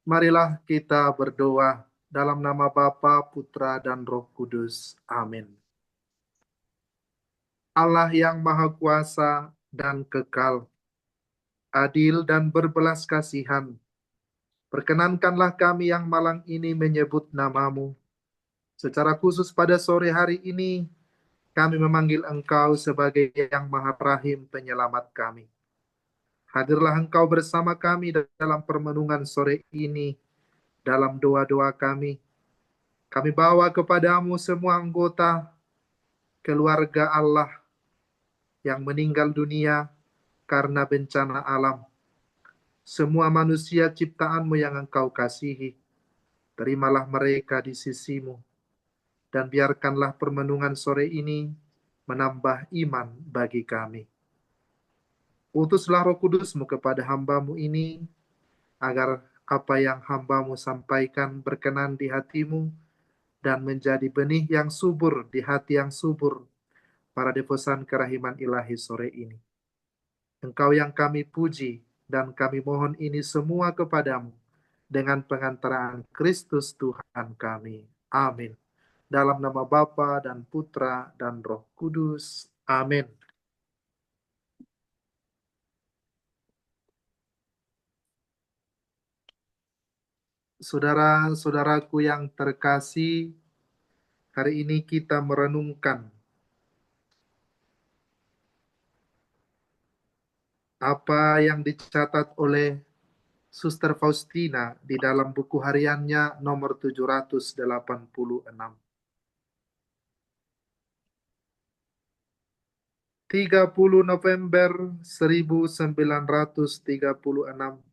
Marilah kita berdoa dalam nama Bapa, Putra, dan Roh Kudus. Amin. Allah yang Maha Kuasa dan kekal, adil dan berbelas kasihan, perkenankanlah kami yang malang ini menyebut namamu. Secara khusus pada sore hari ini, kami memanggil Engkau sebagai yang Maha Rahim penyelamat kami. Hadirlah Engkau bersama kami dalam permenungan sore ini, dalam doa-doa kami. Kami bawa kepadamu semua anggota keluarga Allah yang meninggal dunia karena bencana alam. Semua manusia ciptaanmu yang Engkau kasihi, terimalah mereka di sisimu, dan biarkanlah permenungan sore ini menambah iman bagi kami. Utuslah Roh Kudusmu kepada hambamu ini, agar apa yang hambamu sampaikan berkenan di hatimu, dan menjadi benih yang subur di hati yang subur para devosan kerahiman ilahi sore ini. Engkau yang kami puji, dan kami mohon ini semua kepadamu, dengan pengantaraan Kristus Tuhan kami. Amin. Dalam nama Bapa dan Putra dan Roh Kudus. Amin. Saudara-saudaraku yang terkasih, hari ini kita merenungkan apa yang dicatat oleh Suster Faustina di dalam buku hariannya nomor 786. 30 November 1936.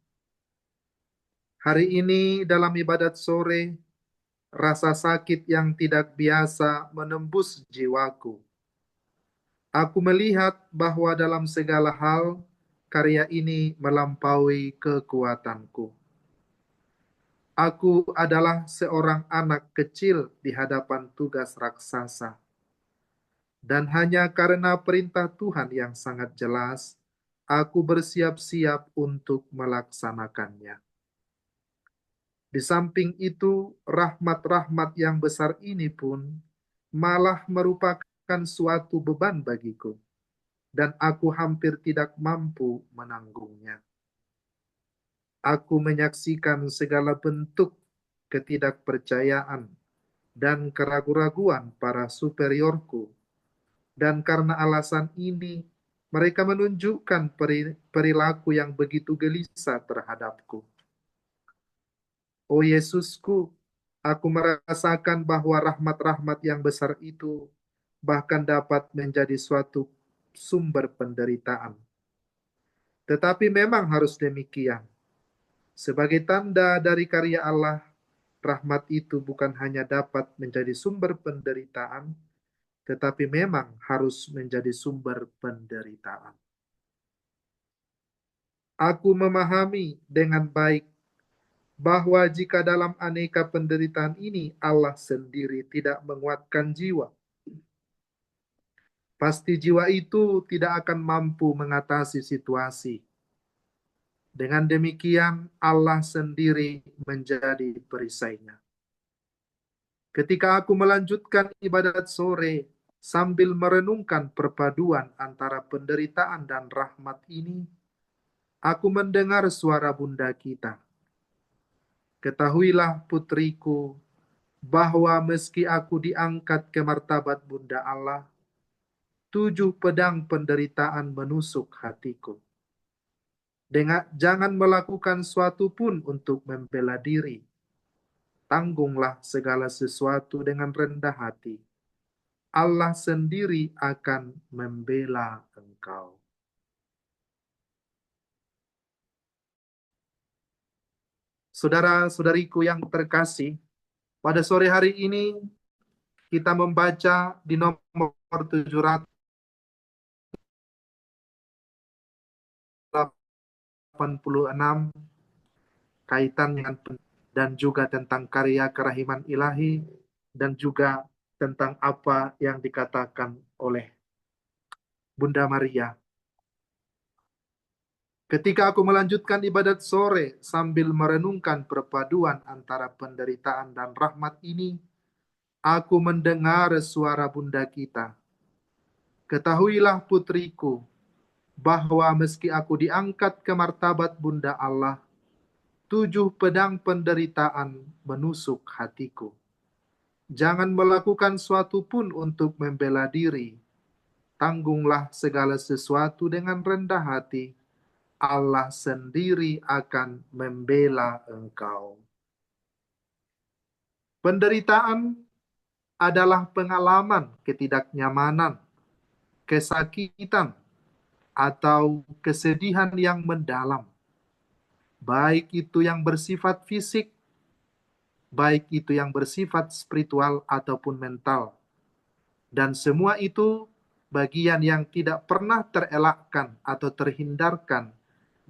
Hari ini dalam ibadat sore, rasa sakit yang tidak biasa menembus jiwaku. Aku melihat bahwa dalam segala hal, karya ini melampaui kekuatanku. Aku adalah seorang anak kecil di hadapan tugas raksasa. Dan hanya karena perintah Tuhan yang sangat jelas, aku bersiap-siap untuk melaksanakannya. Di samping itu, rahmat-rahmat yang besar ini pun malah merupakan suatu beban bagiku, dan aku hampir tidak mampu menanggungnya. Aku menyaksikan segala bentuk ketidakpercayaan dan keraguan-raguan para superiorku, dan karena alasan ini, mereka menunjukkan perilaku yang begitu gelisah terhadapku. Oh Yesusku, aku merasakan bahwa rahmat-rahmat yang besar itu bahkan dapat menjadi suatu sumber penderitaan. Tetapi memang harus demikian. Sebagai tanda dari karya Allah, rahmat itu bukan hanya dapat menjadi sumber penderitaan, tetapi memang harus menjadi sumber penderitaan. Aku memahami dengan baik bahwa jika dalam aneka penderitaan ini Allah sendiri tidak menguatkan jiwa, pasti jiwa itu tidak akan mampu mengatasi situasi. Dengan demikian, Allah sendiri menjadi perisainya. Ketika aku melanjutkan ibadat sore sambil merenungkan perpaduan antara penderitaan dan rahmat ini, aku mendengar suara Bunda kita. Ketahuilah putriku, bahwa meski aku diangkat ke martabat Bunda Allah, 7 pedang penderitaan menusuk hatiku. Jangan melakukan suatu pun untuk membela diri. Tanggunglah segala sesuatu dengan rendah hati. Allah sendiri akan membela engkau. Saudara-saudariku yang terkasih, pada sore hari ini kita membaca di nomor 786 kaitan dengan dan juga tentang karya kerahiman ilahi, dan juga tentang apa yang dikatakan oleh Bunda Maria. Ketika aku melanjutkan ibadat sore sambil merenungkan perpaduan antara penderitaan dan rahmat ini, aku mendengar suara Bunda kita. Ketahuilah putriku, bahwa meski aku diangkat ke martabat Bunda Allah, 7 pedang penderitaan menusuk hatiku. Jangan melakukan suatu pun untuk membela diri. Tanggunglah segala sesuatu dengan rendah hati. Allah sendiri akan membela engkau. Penderitaan adalah pengalaman ketidaknyamanan, kesakitan, atau kesedihan yang mendalam. Baik itu yang bersifat fisik, baik itu yang bersifat spiritual ataupun mental. Dan semua itu bagian yang tidak pernah terelakkan atau terhindarkan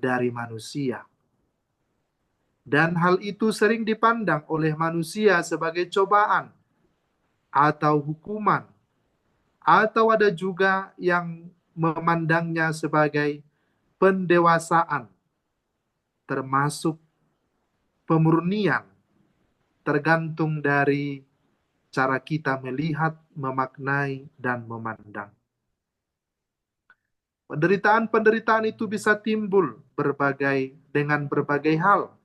dari manusia. Dan hal itu sering dipandang oleh manusia sebagai cobaan atau hukuman, atau ada juga yang memandangnya sebagai pendewasaan, termasuk pemurnian, tergantung dari cara kita melihat, memaknai, dan memandang. Penderitaan-penderitaan itu bisa timbul dengan berbagai hal.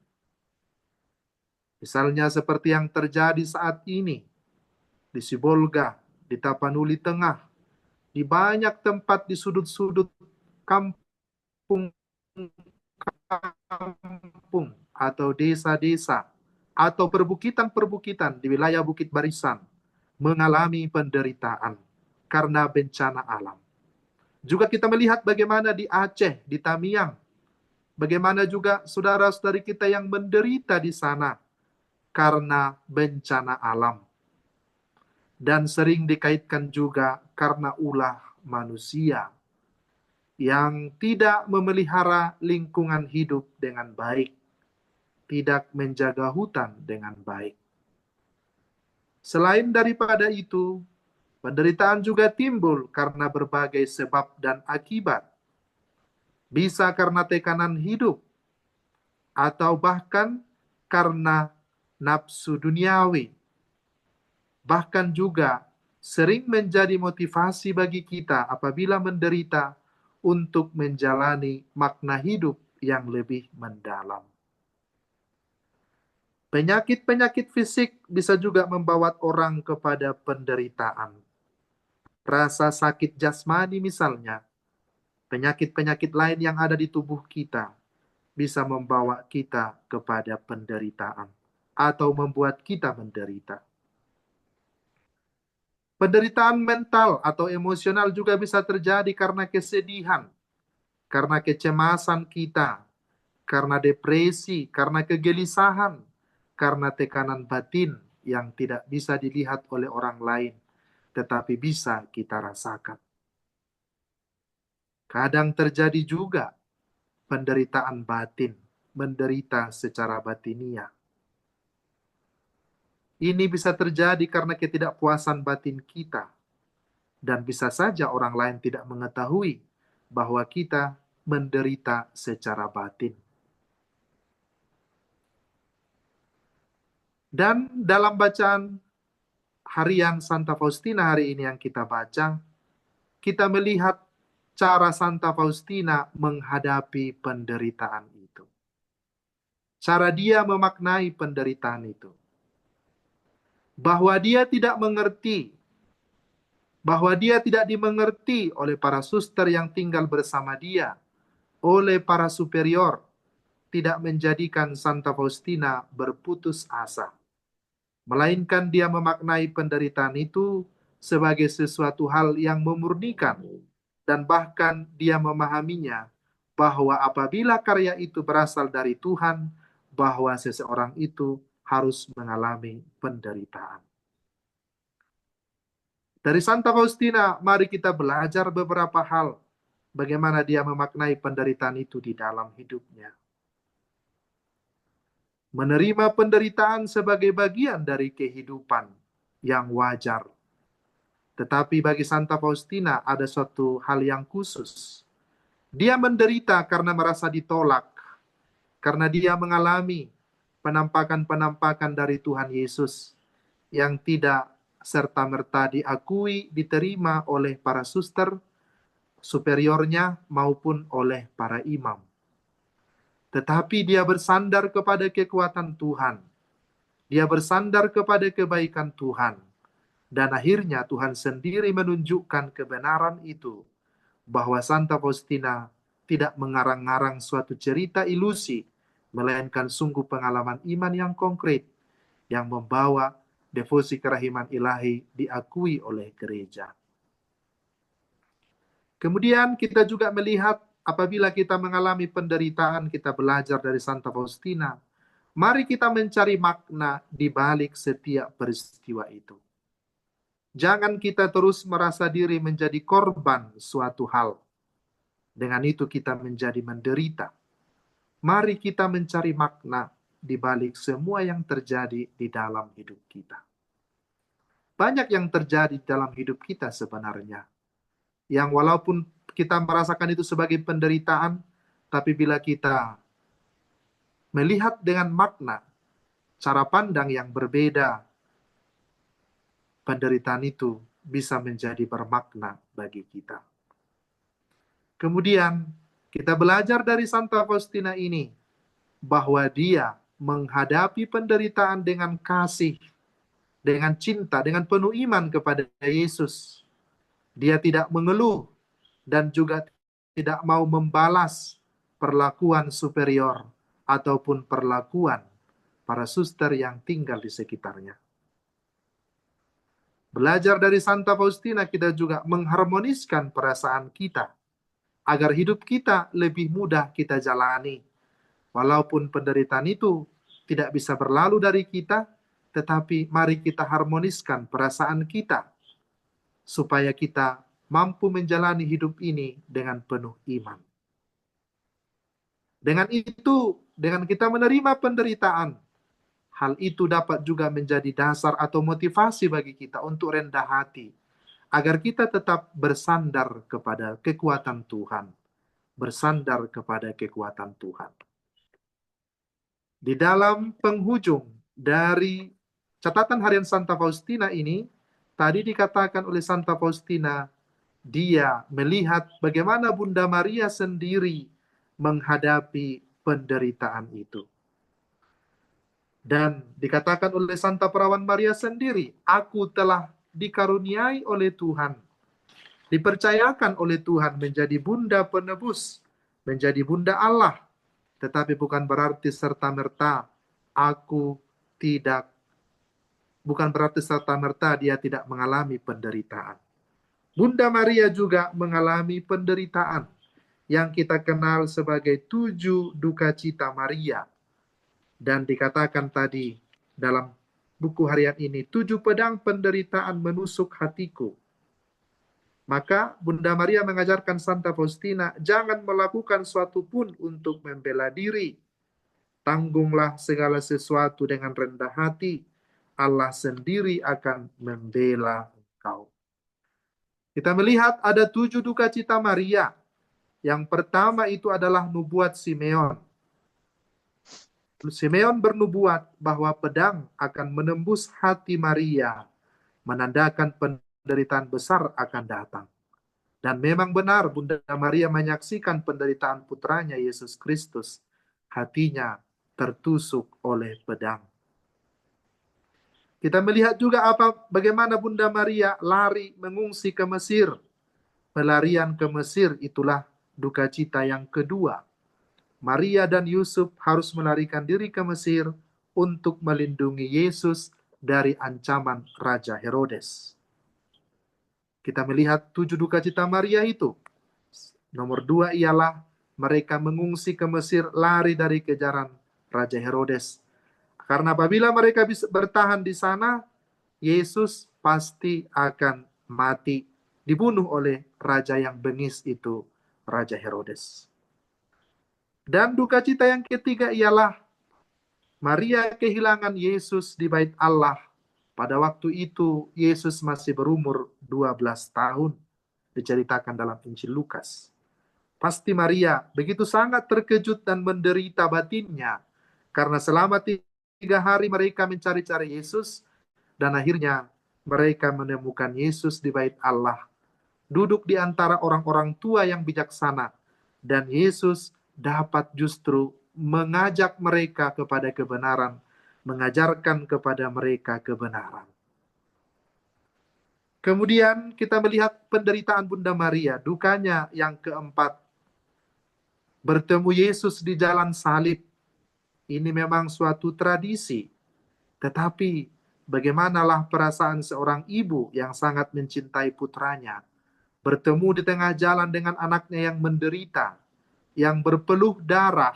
Misalnya seperti yang terjadi saat ini di Sibolga, di Tapanuli Tengah, di banyak tempat di sudut-sudut kampung-kampung atau desa-desa atau perbukitan-perbukitan di wilayah Bukit Barisan mengalami penderitaan karena bencana alam. Juga kita melihat bagaimana di Aceh, di Tamiang, bagaimana juga saudara-saudari kita yang menderita di sana karena bencana alam. Dan sering dikaitkan juga karena ulah manusia yang tidak memelihara lingkungan hidup dengan baik, tidak menjaga hutan dengan baik. Selain daripada itu, penderitaan juga timbul karena berbagai sebab dan akibat. Bisa karena tekanan hidup, atau bahkan karena nafsu duniawi. Bahkan juga sering menjadi motivasi bagi kita apabila menderita untuk menjalani makna hidup yang lebih mendalam. Penyakit-penyakit fisik bisa juga membawa orang kepada penderitaan. Rasa sakit jasmani misalnya, penyakit-penyakit lain yang ada di tubuh kita bisa membawa kita kepada penderitaan atau membuat kita menderita. Penderitaan mental atau emosional juga bisa terjadi karena kesedihan, karena kecemasan kita, karena depresi, karena kegelisahan, karena tekanan batin yang tidak bisa dilihat oleh orang lain, tetapi bisa kita rasakan. Kadang terjadi juga penderitaan batin, menderita secara batinia. Ini bisa terjadi karena ketidakpuasan batin kita, dan bisa saja orang lain tidak mengetahui bahwa kita menderita secara batin. Dan dalam bacaan harian Santa Faustina hari ini yang kita baca, kita melihat cara Santa Faustina menghadapi penderitaan itu. Cara dia memaknai penderitaan itu. Bahwa dia tidak mengerti, bahwa dia tidak dimengerti oleh para suster yang tinggal bersama dia, oleh para superior, tidak menjadikan Santa Faustina berputus asa. Melainkan dia memaknai penderitaan itu sebagai sesuatu hal yang memurnikan, dan bahkan dia memahaminya bahwa apabila karya itu berasal dari Tuhan, bahwa seseorang itu harus mengalami penderitaan. Dari Santa Faustina, mari kita belajar beberapa hal bagaimana dia memaknai penderitaan itu di dalam hidupnya. Menerima penderitaan sebagai bagian dari kehidupan yang wajar. Tetapi bagi Santa Faustina ada suatu hal yang khusus. Dia menderita karena merasa ditolak, karena dia mengalami penampakan-penampakan dari Tuhan Yesus yang tidak serta-merta diakui, diterima oleh para suster, superiornya, maupun oleh para imam. Tetapi dia bersandar kepada kekuatan Tuhan. Dia bersandar kepada kebaikan Tuhan. Dan akhirnya Tuhan sendiri menunjukkan kebenaran itu, bahwa Santa Faustina tidak mengarang-arang suatu cerita ilusi, melainkan sungguh pengalaman iman yang konkret, yang membawa devosi kerahiman ilahi diakui oleh gereja. Kemudian kita juga melihat apabila kita mengalami penderitaan, kita belajar dari Santa Faustina. Mari kita mencari makna di balik setiap peristiwa itu. Jangan kita terus merasa diri menjadi korban suatu hal. Dengan itu kita menjadi menderita. Mari kita mencari makna di balik semua yang terjadi di dalam hidup kita. Banyak yang terjadi dalam hidup kita sebenarnya, yang walaupun kita merasakan itu sebagai penderitaan, tapi bila kita melihat dengan makna, cara pandang yang berbeda, penderitaan itu bisa menjadi bermakna bagi kita. Kemudian kita belajar dari Santa Faustina ini bahwa dia menghadapi penderitaan dengan kasih, dengan cinta, dengan penuh iman kepada Yesus. Dia tidak mengeluh dan juga tidak mau membalas perlakuan superior ataupun perlakuan para suster yang tinggal di sekitarnya. Belajar dari Santa Faustina, kita juga mengharmoniskan perasaan kita agar hidup kita lebih mudah kita jalani. Walaupun penderitaan itu tidak bisa berlalu dari kita, tetapi mari kita harmoniskan perasaan kita supaya kita mampu menjalani hidup ini dengan penuh iman. Dengan itu, dengan kita menerima penderitaan, hal itu dapat juga menjadi dasar atau motivasi bagi kita untuk rendah hati, agar kita tetap bersandar kepada kekuatan Tuhan, bersandar kepada kekuatan Tuhan. Di dalam penghujung dari catatan harian Santa Faustina ini, tadi dikatakan oleh Santa Faustina, dia melihat bagaimana Bunda Maria sendiri menghadapi penderitaan itu. Dan dikatakan oleh Santa Perawan Maria sendiri, aku telah dikaruniai oleh Tuhan, dipercayakan oleh Tuhan menjadi Bunda Penebus, menjadi Bunda Allah. Tetapi bukan berarti serta-merta dia tidak mengalami penderitaan. Bunda Maria juga mengalami penderitaan yang kita kenal sebagai 7 duka cita Maria. Dan dikatakan tadi dalam buku harian ini, 7 pedang penderitaan menusuk hatiku. Maka Bunda Maria mengajarkan Santa Faustina, jangan melakukan suatu pun untuk membela diri. Tanggunglah segala sesuatu dengan rendah hati. Allah sendiri akan membela engkau. Kita melihat ada 7 duka cita Maria. Yang pertama itu adalah nubuat Simeon. Simeon bernubuat bahwa pedang akan menembus hati Maria, menandakan penderitaan besar akan datang. Dan memang benar, Bunda Maria menyaksikan penderitaan putranya Yesus Kristus. Hatinya tertusuk oleh pedang. Kita melihat juga bagaimana Bunda Maria lari mengungsi ke Mesir. Pelarian ke Mesir itulah duka cita yang kedua. Maria dan Yusuf harus melarikan diri ke Mesir untuk melindungi Yesus dari ancaman Raja Herodes. Kita melihat 7 duka cita Maria itu. Nomor 2 ialah mereka mengungsi ke Mesir, lari dari kejaran Raja Herodes. Karena apabila mereka bisa bertahan di sana, Yesus pasti akan mati, dibunuh oleh raja yang bengis itu, Raja Herodes. Dan duka cita yang ketiga ialah Maria kehilangan Yesus di bait Allah. Pada waktu itu Yesus masih berumur 12 tahun, diceritakan dalam Injil Lukas. Pasti Maria begitu sangat terkejut dan menderita batinnya, karena selama 3 hari mereka mencari-cari Yesus, dan akhirnya mereka menemukan Yesus di bait Allah, duduk di antara orang-orang tua yang bijaksana, dan Yesus dapat justru mengajak mereka kepada kebenaran, mengajarkan kepada mereka kebenaran. Kemudian kita melihat penderitaan Bunda Maria, dukanya yang keempat. Bertemu Yesus di jalan salib, ini memang suatu tradisi. Tetapi bagaimanalah perasaan seorang ibu yang sangat mencintai putranya, bertemu di tengah jalan dengan anaknya yang menderita, yang berpeluh darah,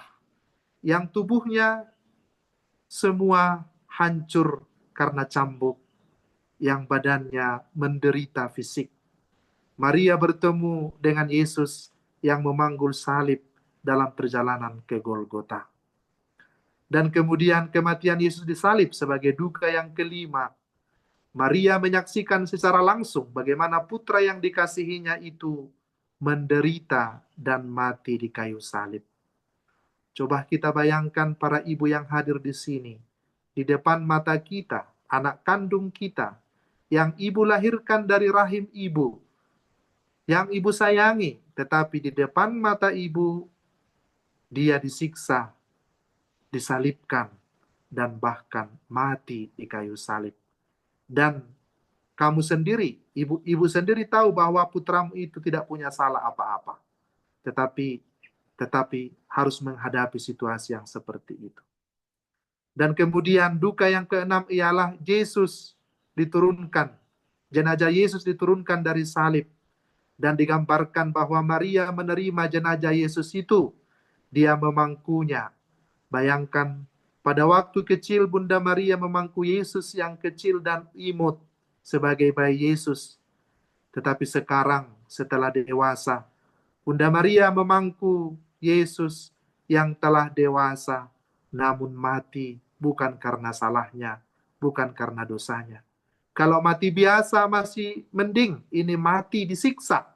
yang tubuhnya semua hancur karena cambuk, yang badannya menderita fisik. Maria bertemu dengan Yesus yang memanggul salib dalam perjalanan ke Golgota. Dan kemudian kematian Yesus disalib sebagai duka yang kelima. Maria menyaksikan secara langsung bagaimana putra yang dikasihinya itu menderita dan mati di kayu salib. Coba kita bayangkan para ibu yang hadir di sini. Di depan mata kita, anak kandung kita, yang ibu lahirkan dari rahim ibu, yang ibu sayangi, tetapi di depan mata ibu, dia disiksa, disalibkan, dan bahkan mati di kayu salib. Dan kamu sendiri, ibu sendiri tahu bahwa putramu itu tidak punya salah apa-apa. Tetapi harus menghadapi situasi yang seperti itu. Dan kemudian duka yang keenam ialah Yesus diturunkan. Jenazah Yesus diturunkan dari salib. Dan digambarkan bahwa Maria menerima jenazah Yesus itu. Dia memangkunya. Bayangkan, pada waktu kecil Bunda Maria memangku Yesus yang kecil dan imut sebagai bayi Yesus. Tetapi sekarang setelah dewasa, Bunda Maria memangku Yesus yang telah dewasa, namun mati bukan karena salahnya, bukan karena dosanya. Kalau mati biasa masih mending, ini mati disiksa,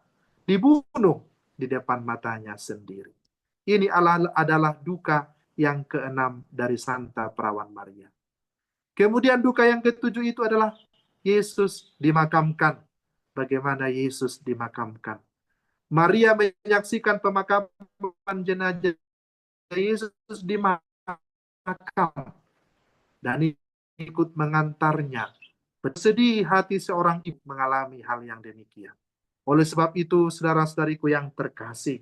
dibunuh di depan matanya sendiri. Ini adalah duka yang keenam dari Santa Perawan Maria. Kemudian duka yang ketujuh itu adalah Yesus dimakamkan. Bagaimana Yesus dimakamkan? Maria menyaksikan pemakaman jenazah Yesus di makam dan ikut mengantarnya. Bersedih hati seorang ibu mengalami hal yang demikian. Oleh sebab itu, saudara-saudariku yang terkasih,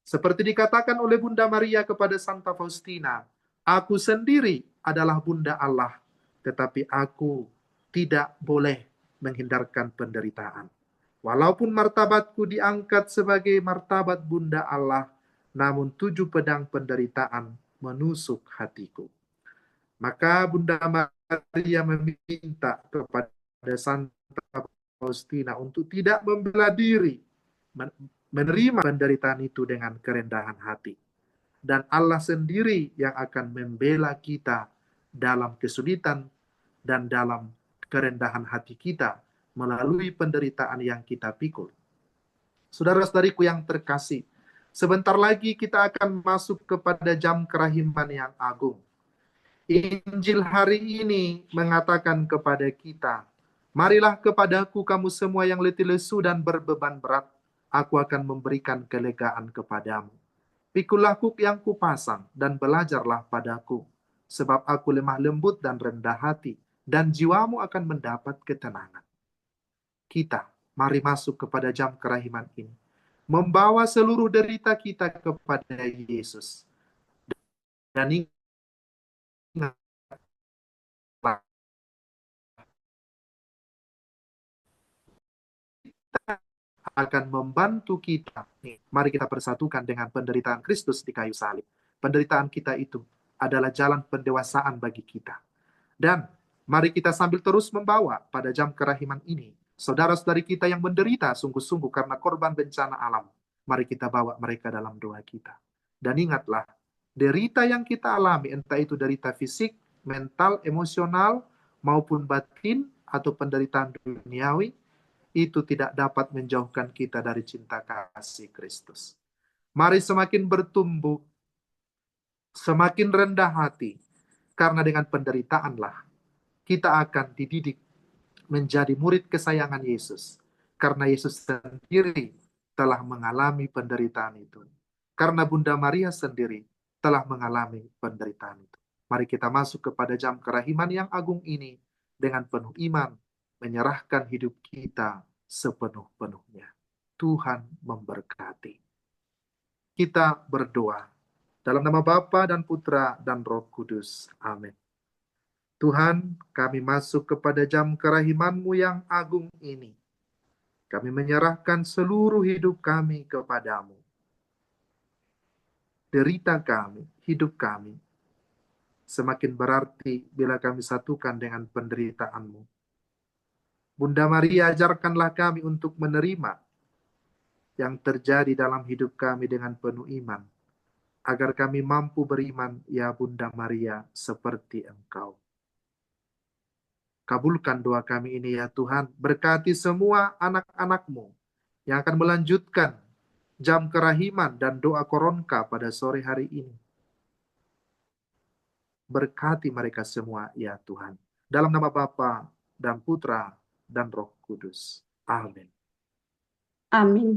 seperti dikatakan oleh Bunda Maria kepada Santa Faustina, aku sendiri adalah Bunda Allah, tetapi aku tidak boleh menghindarkan penderitaan. Walaupun martabatku diangkat sebagai martabat Bunda Allah, namun 7 pedang penderitaan menusuk hatiku. Maka Bunda Maria meminta kepada Santa Faustina untuk tidak membela diri, menerima penderitaan itu dengan kerendahan hati. Dan Allah sendiri yang akan membela kita dalam kesulitan dan dalam kerendahan hati kita melalui penderitaan yang kita pikul. Saudara-saudariku yang terkasih, sebentar lagi kita akan masuk kepada jam kerahiman yang agung. Injil hari ini mengatakan kepada kita, marilah kepadaku kamu semua yang letih lesu dan berbeban berat, aku akan memberikan kelegaan kepadamu. Pikulah kuk yang kupasang dan belajarlah padaku, sebab aku lemah lembut dan rendah hati, dan jiwamu akan mendapat ketenangan. Kita, mari masuk kepada jam kerahiman ini, membawa seluruh derita kita kepada Yesus. Dan ingat, akan membantu kita. Mari kita persatukan dengan penderitaan Kristus di kayu salib. Penderitaan kita itu adalah jalan pendewasaan bagi kita. Dan mari kita sambil terus membawa pada jam kerahiman ini saudara-saudari kita yang menderita sungguh-sungguh karena korban bencana alam. Mari kita bawa mereka dalam doa kita. Dan ingatlah, derita yang kita alami, entah itu derita fisik, mental, emosional, maupun batin, atau penderitaan duniawi, itu tidak dapat menjauhkan kita dari cinta kasih Kristus. Mari semakin bertumbuh, semakin rendah hati, karena dengan penderitaanlah kita akan dididik menjadi murid kesayangan Yesus. Karena Yesus sendiri telah mengalami penderitaan itu. Karena Bunda Maria sendiri telah mengalami penderitaan itu. Mari kita masuk kepada jam kerahiman yang agung ini dengan penuh iman, menyerahkan hidup kita sepenuh-penuhnya. Tuhan memberkati. Kita berdoa dalam nama Bapa dan Putra dan Roh Kudus. Amin. Tuhan, kami masuk kepada jam kerahiman-Mu yang agung ini. Kami menyerahkan seluruh hidup kami kepadamu. Derita kami, hidup kami, semakin berarti bila kami satukan dengan penderitaan-Mu. Bunda Maria, ajarkanlah kami untuk menerima yang terjadi dalam hidup kami dengan penuh iman, agar kami mampu beriman, ya Bunda Maria, seperti Engkau. Kabulkan doa kami ini ya Tuhan. Berkati semua anak-anak-Mu yang akan melanjutkan jam kerahiman dan doa koronka pada sore hari ini. Berkati mereka semua ya Tuhan. Dalam nama Bapa dan Putra dan Roh Kudus. Amin. Amin.